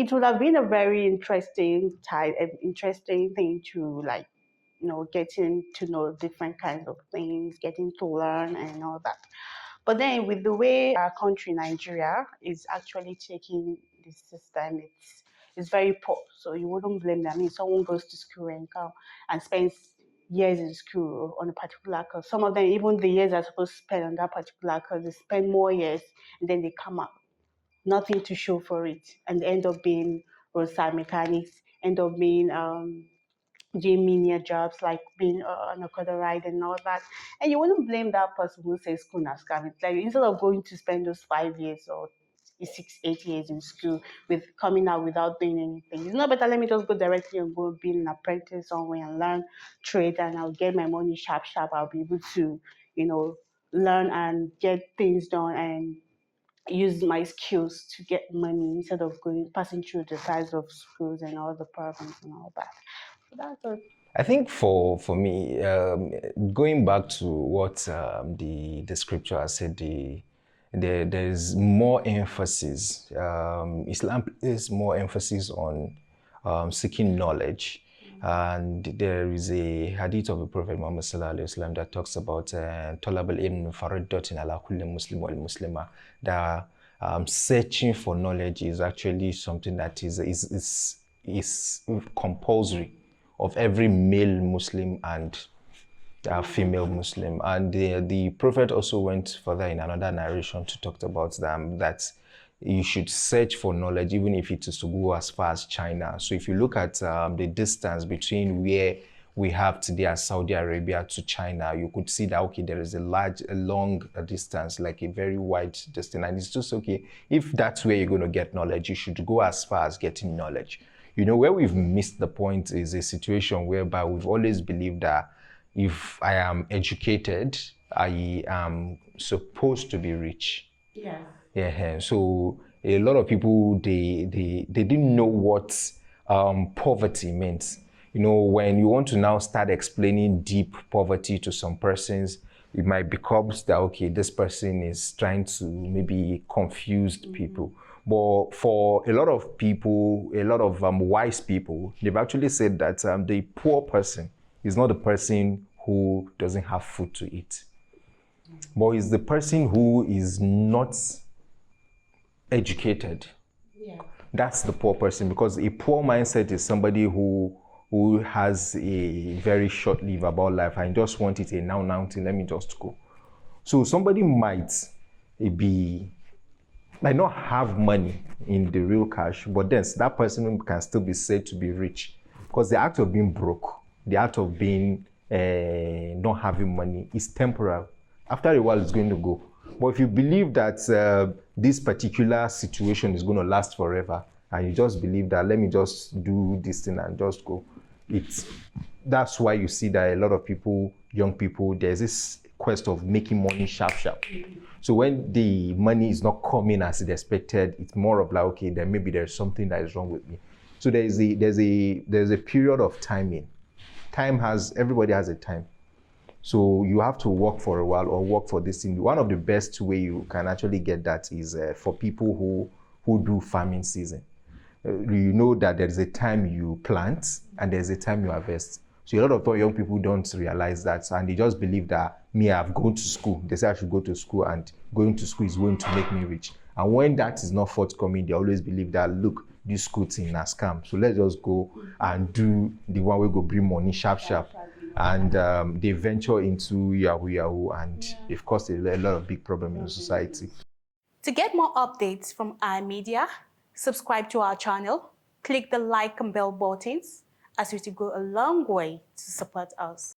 it would have been a very interesting thing to like, getting to know different kinds of things, getting to learn and all that. But then with the way our country, Nigeria, is actually taking this system, it's very poor. So you wouldn't blame them. I mean, someone goes to school and come and spends years in school on a particular course. Some of them, even the years they're supposed to spend on that particular course, they spend more years and then they come out, nothing to show for it, and they end up being roadside mechanics, end up being doing menial jobs like being on a quarter ride and all that. And you wouldn't blame that person who says school na scam. It's like instead of going to spend those 5 years or 6, 8 years in school with coming out without doing anything, it's not better. Let me just go directly and go be an apprentice somewhere and learn trade, and I'll get my money sharp, sharp. I'll be able to, learn and get things done and use my skills to get money instead of passing through the size of schools and all the problems and all that. So that's all. I think for me, going back to what the scripture has said, there's more emphasis. Islam is more emphasis on seeking knowledge. And there is a hadith of the Prophet Muhammad sallallahu alaihi wasallam that talks about talab al-ilm fariddatin ala kulli muslim wal muslima. That searching for knowledge is actually something that is compulsory of every male Muslim and female Muslim. And the Prophet also went further in another narration to talk about them that you should search for knowledge even if it is to go as far as China. So if you look at the distance between where we have today as Saudi Arabia to China, you could see that, okay, there is a long distance, like a very wide distance. And it's just, okay, if that's where you're going to get knowledge, you should go as far as getting knowledge. Where we've missed the point is a situation whereby we've always believed that if I am educated, I am supposed to be rich. Yeah. Yeah. So a lot of people, they didn't know what poverty meant. When you want to now start explaining deep poverty to some persons, it might become that, okay, this person is trying to maybe confuse people. But for a lot of people, a lot of wise people, they've actually said that the poor person is not the person who doesn't have food to eat, but is the person who is not educated. Yeah. That's the poor person, because a poor mindset is somebody who has a very short live about life and just want it a now thing, let me just go. So somebody might not have money in the real cash, but then that person can still be said to be rich, because the act of being broke, the act of being not having money is temporal. After a while, it's going to go. But if you believe that this particular situation is going to last forever, and you just believe that, let me just do this thing and just go, that's why you see that a lot of people, young people, there's this quest of making money sharp. So when the money is not coming as it expected, it's more of like, okay, then maybe there's something that is wrong with me. So there's a period of timing. Everybody has a time. So you have to work for a while or work for this thing. One of the best way you can actually get that is for people who do farming season. You know that there is a time you plant and there's a time you harvest. So a lot of young people don't realize that, and they just believe that I've gone to school. They say I should go to school, and going to school is going to make me rich. And when that is not forthcoming, they always believe that, look, this school thing is a scam. So let's just go and do the one way go bring money sharp. And they venture into Yahoo, and they've caused a lot of big problems in society. To get more updates from our media, subscribe to our channel, click the like and bell buttons, as it will go a long way to support us.